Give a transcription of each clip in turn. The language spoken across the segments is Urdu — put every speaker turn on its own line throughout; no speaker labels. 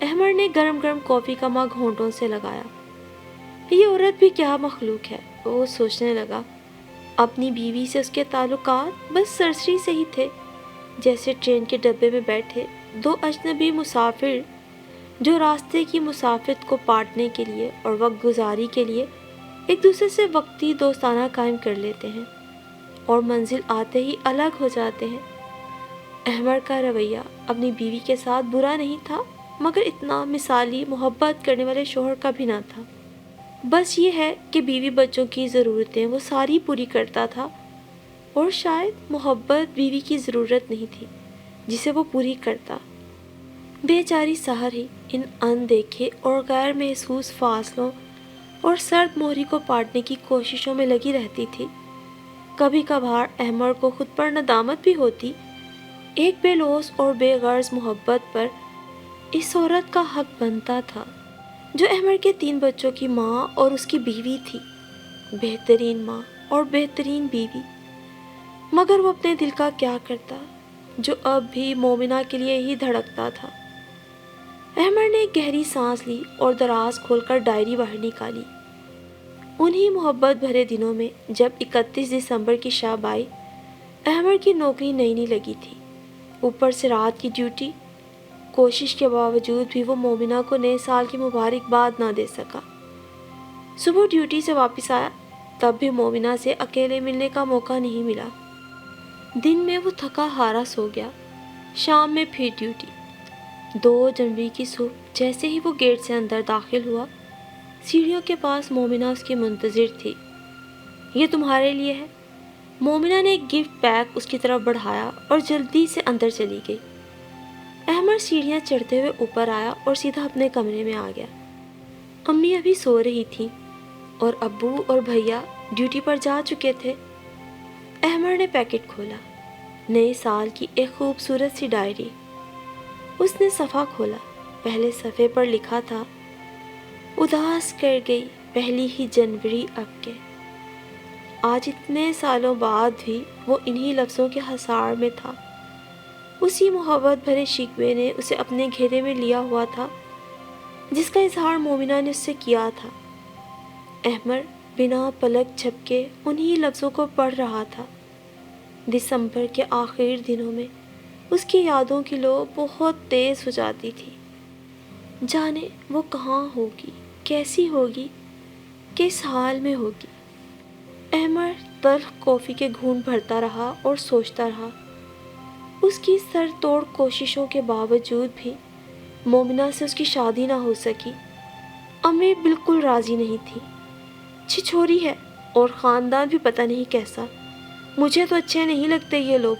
احمر نے گرم گرم کافی کا مگ ہونٹوں سے لگایا۔ یہ عورت بھی کیا مخلوق ہے، وہ سوچنے لگا۔ اپنی بیوی سے اس کے تعلقات بس سرسری سے ہی تھے، جیسے ٹرین کے ڈبے میں بیٹھے دو اجنبی مسافر جو راستے کی مسافت کو پاٹنے کے لیے اور وقت گزاری کے لیے ایک دوسرے سے وقتی دوستانہ قائم کر لیتے ہیں اور منزل آتے ہی الگ ہو جاتے ہیں۔ احمر کا رویہ اپنی بیوی کے ساتھ برا نہیں تھا، مگر اتنا مثالی محبت کرنے والے شوہر کا بھی نہ تھا۔ بس یہ ہے کہ بیوی بچوں کی ضرورتیں وہ ساری پوری کرتا تھا، اور شاید محبت بیوی کی ضرورت نہیں تھی جسے وہ پوری کرتا۔ بیچاری سحر ہی ان اندیکھے اور غیر محسوس فاصلوں اور سرد موہری کو پاٹنے کی کوششوں میں لگی رہتی تھی۔ کبھی کبھار احمر کو خود پر ندامت بھی ہوتی۔ ایک بے لوث اور بے غرض محبت پر اس عورت کا حق بنتا تھا جو احمر کے 3 بچوں کی ماں اور اس کی بیوی تھی، بہترین ماں اور بہترین بیوی۔ مگر وہ اپنے دل کا کیا کرتا جو اب بھی مومنہ کے لیے ہی دھڑکتا تھا۔ احمر نے ایک گہری سانس لی اور دراز کھول کر ڈائری باہر نکالی۔ انہی محبت بھرے دنوں میں جب 31 دسمبر کی شب آئی، احمر کی نوکری نئی لگی تھی، اوپر سے رات کی ڈیوٹی۔ کوشش کے باوجود بھی وہ مومنہ کو نئے سال کی مبارکباد نہ دے سکا۔ صبح ڈیوٹی سے واپس آیا، تب بھی مومنہ سے اکیلے ملنے کا موقع نہیں ملا۔ دن میں وہ تھکا ہارا سو گیا، شام میں پھر ڈیوٹی۔ 2 جنوری کی صبح جیسے ہی وہ گیٹ سے اندر داخل ہوا، سیڑھیوں کے پاس مومنہ اس کی منتظر تھی۔ یہ تمہارے لیے ہے۔ مومنہ نے ایک گفٹ پیک اس کی طرف بڑھایا اور جلدی سے اندر چلی گئی۔ احمر سیڑھیاں چڑھتے ہوئے اوپر آیا اور سیدھا اپنے کمرے میں آ گیا۔ امی ابھی سو رہی تھیں اور ابو اور بھیا ڈیوٹی پر جا چکے تھے۔ احمر نے پیکٹ کھولا، نئے سال کی ایک خوبصورت سی ڈائری۔ اس نے صفحہ کھولا، پہلے صفحے پر لکھا تھا، اداس کر گئی 1 جنوری اب کے۔ آج اتنے سالوں بعد بھی وہ انہی لفظوں کے حصار میں تھا۔ اسی محبت بھرے شکوے نے اسے اپنے گھیرے میں لیا ہوا تھا جس کا اظہار مومنہ نے اس سے کیا تھا۔ احمر بنا پلک جھپکے انہی لفظوں کو پڑھ رہا تھا۔ دسمبر کے آخر دنوں میں اس کی یادوں کی لو بہت تیز ہو جاتی تھی۔ جانے وہ کہاں ہوگی، کیسی ہوگی، کس حال میں ہوگی۔ احمر تلخ کافی کے گھونٹ بھرتا رہا اور سوچتا رہا۔ اس کی سر توڑ کوششوں کے باوجود بھی مومنہ سے اس کی شادی نہ ہو سکی۔ امی بالکل راضی نہیں تھی۔ چھچوری ہے اور خاندان بھی پتہ نہیں کیسا۔ مجھے تو اچھے نہیں لگتے یہ لوگ،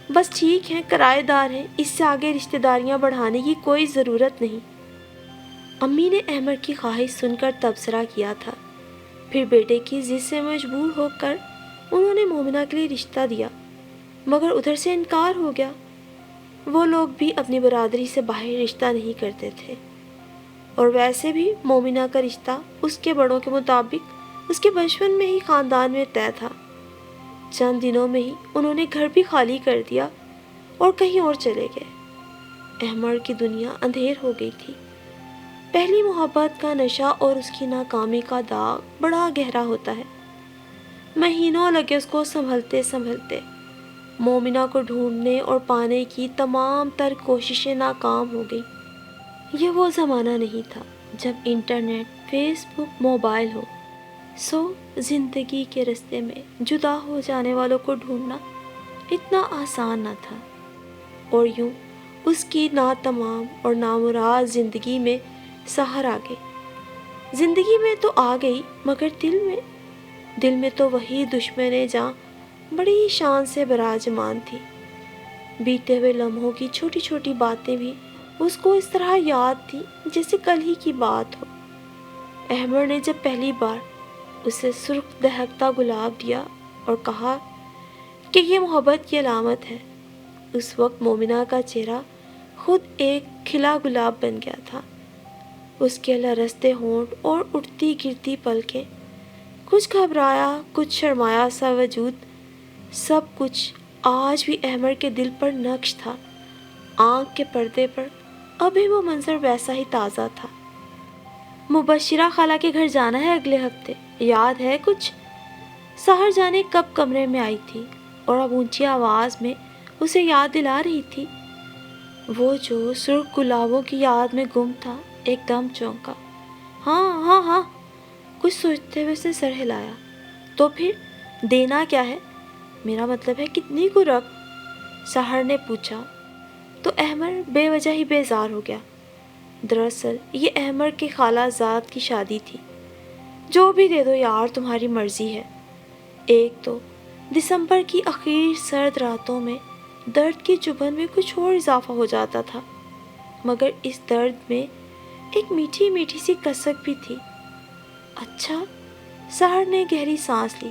بس ٹھیک ہیں، کرایہ دار ہیں، اس سے آگے رشتہ داریاں بڑھانے کی کوئی ضرورت نہیں۔ امی نے احمر کی خواہش سن کر تبصرہ کیا تھا، پھر بیٹے کی ضد سے مجبور ہو کر انہوں نے مومنہ کے لیے رشتہ دیا، مگر ادھر سے انکار ہو گیا۔ وہ لوگ بھی اپنی برادری سے باہر رشتہ نہیں کرتے تھے، اور ویسے بھی مومنہ کا رشتہ اس کے بڑوں کے مطابق اس کے بچپن میں ہی خاندان میں طے تھا۔ چند دنوں میں ہی انہوں نے گھر بھی خالی کر دیا اور کہیں اور چلے گئے۔ احمر کی دنیا اندھیر ہو گئی تھی۔ پہلی محبت کا نشہ اور اس کی ناکامی کا داغ بڑا گہرا ہوتا ہے۔ مہینوں لگے اس کو سنبھلتے سنبھلتے۔ مومنہ کو ڈھونڈنے اور پانے کی تمام تر کوششیں ناکام ہو گئیں۔ یہ وہ زمانہ نہیں تھا جب انٹرنیٹ، فیس بک، موبائل ہو، سو زندگی کے رستے میں جدا ہو جانے والوں کو ڈھونڈنا اتنا آسان نہ تھا۔ اور یوں اس کی ناتمام اور نامراد زندگی میں سحر آ گئی۔ زندگی میں تو آ گئی، مگر دل میں تو وہی دشمن جاں بڑی شان سے براجمان تھی۔ بیتے ہوئے لمحوں کی چھوٹی چھوٹی باتیں بھی اس کو اس طرح یاد تھی جیسے کل ہی کی بات ہو۔ احمر نے جب پہلی بار اسے سرخ دہکتا گلاب دیا اور کہا کہ یہ محبت کی علامت ہے، اس وقت مومنہ کا چہرہ خود ایک کھلا گلاب بن گیا تھا۔ اس کے لرزتے ہونٹ اور اٹھتی گرتی پلکیں، کچھ گھبرایا، کچھ شرمایا سا وجود، سب کچھ آج بھی احمر کے دل پر نقش تھا۔ آنکھ کے پردے پر ابھی وہ منظر ویسا ہی تازہ تھا۔ مبشرہ خالہ کے گھر جانا ہے اگلے ہفتے، یاد ہے کچھ؟ سحر جانے کب کمرے میں آئی تھی اور اب اونچی آواز میں اسے یاد دلا رہی تھی۔ وہ جو سرخ گلابوں کی یاد میں گم تھا ایک دم چونکا۔ ہاں ہاں ہاں، کچھ سوچتے ہوئے اسے سر ہلایا۔ تو پھر دینا کیا ہے؟ میرا مطلب ہے کتنی کو رب؟ سحر نے پوچھا تو احمر بے وجہ ہی بیزار ہو گیا۔ دراصل یہ احمر کے خالہ زاد کی شادی تھی۔ جو بھی دے دو یار، تمہاری مرضی ہے۔ ایک تو دسمبر کی اخیر سرد راتوں میں درد کی چبھن میں کچھ اور اضافہ ہو جاتا تھا، مگر اس درد میں ایک میٹھی میٹھی سی کسک بھی تھی۔ اچھا، سحر نے گہری سانس لی۔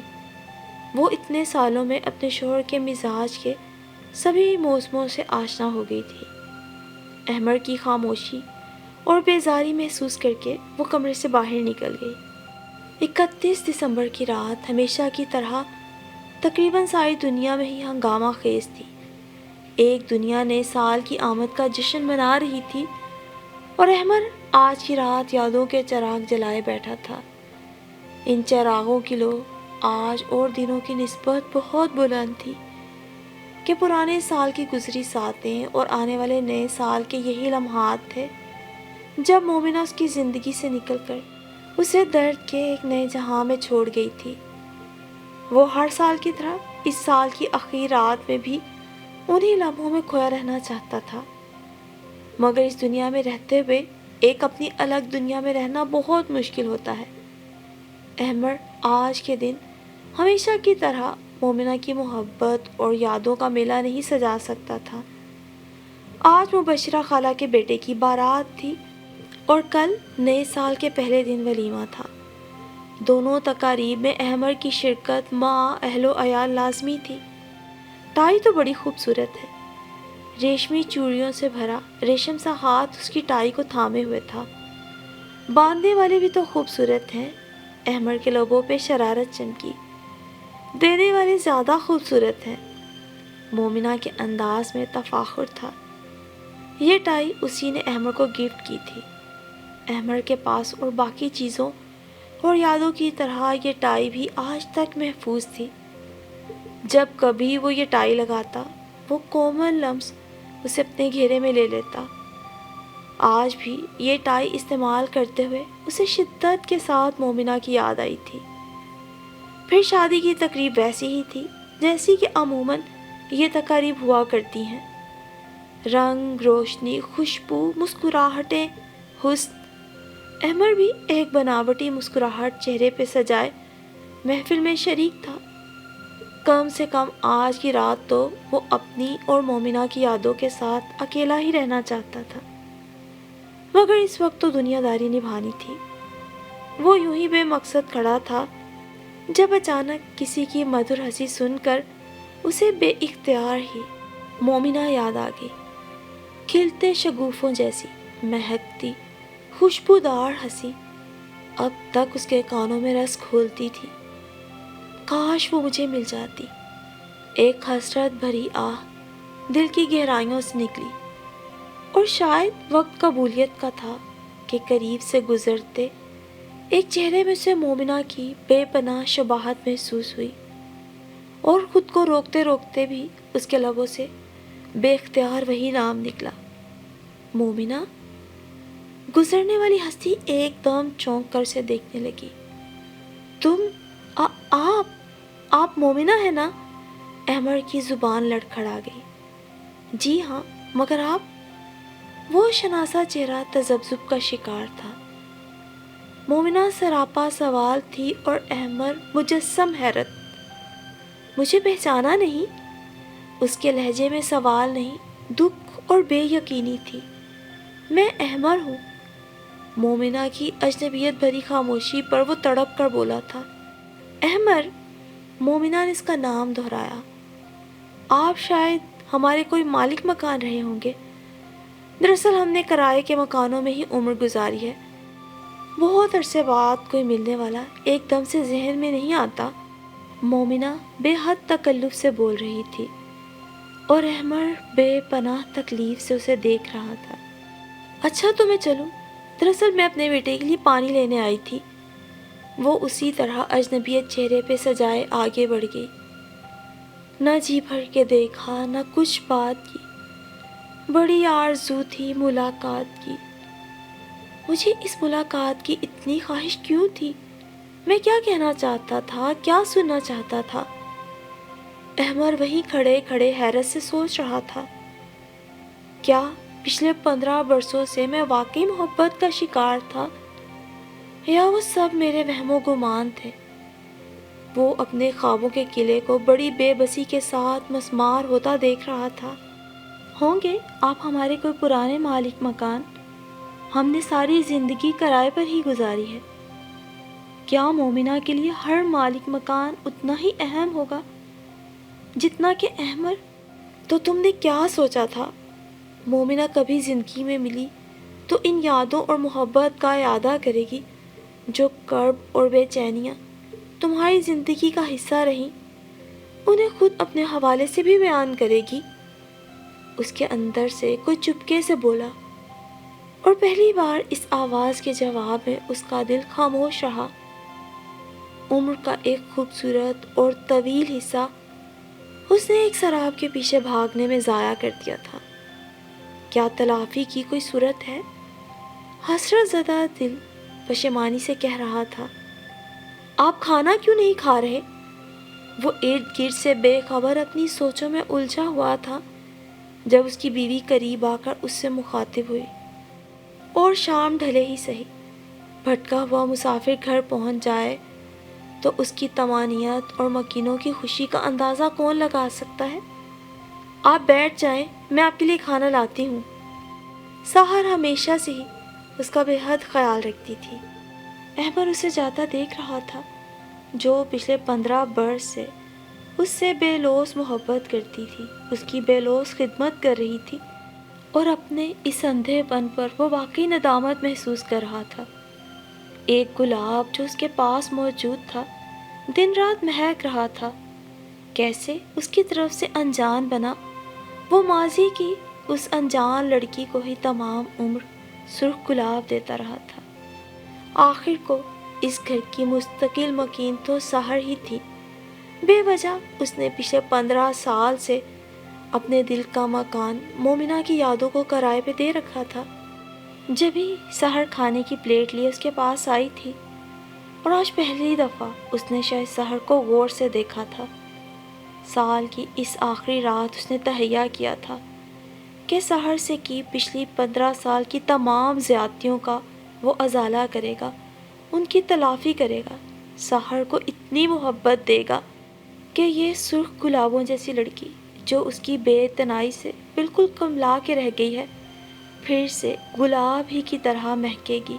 وہ اتنے سالوں میں اپنے شوہر کے مزاج کے سبھی موسموں سے آشنا ہو گئی تھی۔ احمر کی خاموشی اور بیزاری محسوس کر کے وہ کمرے سے باہر نکل گئی۔ 31 دسمبر کی رات ہمیشہ کی طرح تقریباً ساری دنیا میں ہی ہنگامہ خیز تھی۔ ایک دنیا نئے سال کی آمد کا جشن منا رہی تھی اور احمر آج کی رات یادوں کے چراغ جلائے بیٹھا تھا۔ ان چراغوں کی لو آج اور دنوں کی نسبت بہت بلند تھی کہ پرانے سال کی گزری ساتیں اور آنے والے نئے سال کے یہی لمحات تھے جب مومنہ اس کی زندگی سے نکل کر اسے درد کے ایک نئے جہاں میں چھوڑ گئی تھی۔ وہ ہر سال کی طرح اس سال کی اخیر رات میں بھی انہی لمحوں میں کھویا رہنا چاہتا تھا، مگر اس دنیا میں رہتے ہوئے ایک اپنی الگ دنیا میں رہنا بہت مشکل ہوتا ہے۔ احمر آج کے دن ہمیشہ کی طرح مومنہ کی محبت اور یادوں کا میلہ نہیں سجا سکتا تھا۔ آج مبشرہ خالہ کے بیٹے کی بارات تھی اور کل نئے سال کے پہلے دن ولیمہ تھا۔ دونوں تقاریب میں احمر کی شرکت ماں اہل و عیال لازمی تھی۔ ٹائی تو بڑی خوبصورت ہے، ریشمی چوڑیوں سے بھرا ریشم سا ہاتھ اس کی ٹائی کو تھامے ہوئے تھا۔ باندھنے والے بھی تو خوبصورت ہیں۔ احمر کے لبوں پہ شرارت چمکی۔ دینے والے زیادہ خوبصورت ہیں۔ مومنہ کے انداز میں تفاخر تھا۔ یہ ٹائی اسی نے احمر کو گفٹ کی تھی۔ احمر کے پاس اور باقی چیزوں اور یادوں کی طرح یہ ٹائی بھی آج تک محفوظ تھی۔ جب کبھی وہ یہ ٹائی لگاتا، وہ کومل لمس اسے اپنے گھیرے میں لے لیتا۔ آج بھی یہ ٹائی استعمال کرتے ہوئے اسے شدت کے ساتھ مومنہ کی یاد آئی تھی۔ پھر شادی کی تقریب ویسی ہی تھی جیسی کہ عموماً یہ تقاریب ہوا کرتی ہیں۔ رنگ، روشنی، خوشبو، مسکراہٹیں، حسن۔ احمر بھی ایک بناوٹی مسکراہٹ چہرے پہ سجائے محفل میں شریک تھا۔ کم سے کم آج کی رات تو وہ اپنی اور مومنہ کی یادوں کے ساتھ اکیلا ہی رہنا چاہتا تھا، مگر اس وقت تو دنیا داری نبھانی تھی۔ وہ یوں ہی بے مقصد کھڑا تھا جب اچانک کسی کی مدھر ہنسی سن کر اسے بے اختیار ہی مومنہ یاد آ گئی۔ کھلتے شگوفوں جیسی مہکتی خوشبودار ہنسی اب تک اس کے کانوں میں رس گھولتی تھی۔ کاش وہ مجھے مل جاتی۔ ایک حسرت بھری آہ دل کی گہرائیوں سے نکلی، اور شاید وقت قبولیت کا تھا کہ قریب سے گزرتے ایک چہرے میں سے مومنہ کی بے پناہ شباہت محسوس ہوئی، اور خود کو روکتے روکتے بھی اس کے لبوں سے بے اختیار وہی نام نکلا، مومنہ۔ گزرنے والی ہستی ایک دم چونک کر اسے دیکھنے لگی۔ تم آپ مومنہ ہے نا؟ احمر کی زبان لڑکھڑا گئی۔ جی ہاں، مگر آپ؟ وہ شناسا چہرہ تذبذب کا شکار تھا۔ مومنہ سراپا سوال تھی اور احمر مجسم حیرت۔ مجھے پہچانا نہیں؟ اس کے لہجے میں سوال نہیں، دکھ اور بے یقینی تھی۔ میں احمر ہوں۔ مومنہ کی اجنبیت بھری خاموشی پر وہ تڑپ کر بولا تھا۔ احمر؟ مومنہ نے اس کا نام دہرایا۔ آپ شاید ہمارے کوئی مالک مکان رہے ہوں گے۔ دراصل ہم نے کرائے کے مکانوں میں ہی عمر گزاری ہے۔ بہت عرصے بعد کوئی ملنے والا ایک دم سے ذہن میں نہیں آتا۔ مومنہ بے حد تکلف سے بول رہی تھی، اور احمر بے پناہ تکلیف سے اسے دیکھ رہا تھا۔ اچھا تو میں چلوں؟ دراصل میں اپنے بیٹے کے لیے پانی لینے آئی تھی۔ وہ اسی طرح اجنبیت چہرے پہ سجائے آگے بڑھ گئی۔ نہ جی بھر کے دیکھا، نہ کچھ بات کی، بڑی آرزو تھی ملاقات کی۔ مجھے اس ملاقات کی اتنی خواہش کیوں تھی؟ میں کیا کہنا چاہتا تھا، کیا سننا چاہتا تھا؟ احمر وہیں کھڑے کھڑے حیرت سے سوچ رہا تھا۔ کیا پچھلے 15 برسوں سے میں واقعی محبت کا شکار تھا، یا وہ سب میرے وہم و گمان تھے؟ وہ اپنے خوابوں کے قلعے کو بڑی بے بسی کے ساتھ مسمار ہوتا دیکھ رہا تھا۔ ہوں گے آپ ہمارے کوئی پرانے مالک مکان؟ ہم نے ساری زندگی کرائے پر ہی گزاری ہے۔ کیا مومنہ کے لیے ہر مالک مکان اتنا ہی اہم ہوگا جتنا کہ احمر؟ تو تم نے کیا سوچا تھا؟ مومنہ کبھی زندگی میں ملی تو ان یادوں اور محبت کا اعادہ کرے گی جو کرب اور بے چینیاں تمہاری زندگی کا حصہ رہیں، انہیں خود اپنے حوالے سے بھی بیان کرے گی۔ اس کے اندر سے کوئی چپکے سے بولا، اور پہلی بار اس آواز کے جواب میں اس کا دل خاموش رہا۔ عمر کا ایک خوبصورت اور طویل حصہ اس نے ایک سراب کے پیچھے بھاگنے میں ضائع کر دیا تھا۔ کیا تلافی کی کوئی صورت ہے؟ حسرت زدہ دل پشیمانی سے کہہ رہا تھا۔ آپ کھانا کیوں نہیں کھا رہے؟ وہ ارد گرد سے بے خبر اپنی سوچوں میں الجھا ہوا تھا جب اس کی بیوی قریب آ کر اس سے مخاطب ہوئی۔ اور شام ڈھلے ہی سہی، بھٹکا ہوا مسافر گھر پہنچ جائے تو اس کی طمانینت اور مکینوں کی خوشی کا اندازہ کون لگا سکتا ہے؟ آپ بیٹھ جائیں، میں آپ کے لیے کھانا لاتی ہوں۔ سحر ہمیشہ سے ہی اس کا بے حد خیال رکھتی تھی۔ احمر اسے جاتا دیکھ رہا تھا، جو پچھلے 15 برس سے اس سے بے لوث محبت کرتی تھی، اس کی بے لوث خدمت کر رہی تھی، اور اپنے اس اندھے پن پر وہ واقعی ندامت محسوس کر رہا تھا۔ ایک گلاب جو اس کے پاس موجود تھا دن رات مہک رہا تھا، کیسے اس کی طرف سے انجان بنا؟ وہ ماضی کی اس انجان لڑکی کو ہی تمام عمر سرخ گلاب دیتا رہا تھا۔ آخر کو اس گھر کی مستقل مکین تو سحر ہی تھی۔ بے وجہ اس نے پچھلے 15 سال سے اپنے دل کا مکان مومنہ کی یادوں کو کرائے پہ دے رکھا تھا۔ جبھی سحر کھانے کی پلیٹ لیے اس کے پاس آئی تھی، اور آج پہلی دفعہ اس نے شاید سحر کو غور سے دیکھا تھا۔ سال کی اس آخری رات اس نے تہیہ کیا تھا کہ سحر سے کی پچھلی 15 سال کی تمام زیادتیوں کا وہ ازالہ کرے گا، ان کی تلافی کرے گا، سحر کو اتنی محبت دے گا کہ یہ سرخ گلابوں جیسی لڑکی جو اس کی بے اعتنائی سے بالکل کملا کے رہ گئی ہے، پھر سے گلاب ہی کی طرح مہکے گی،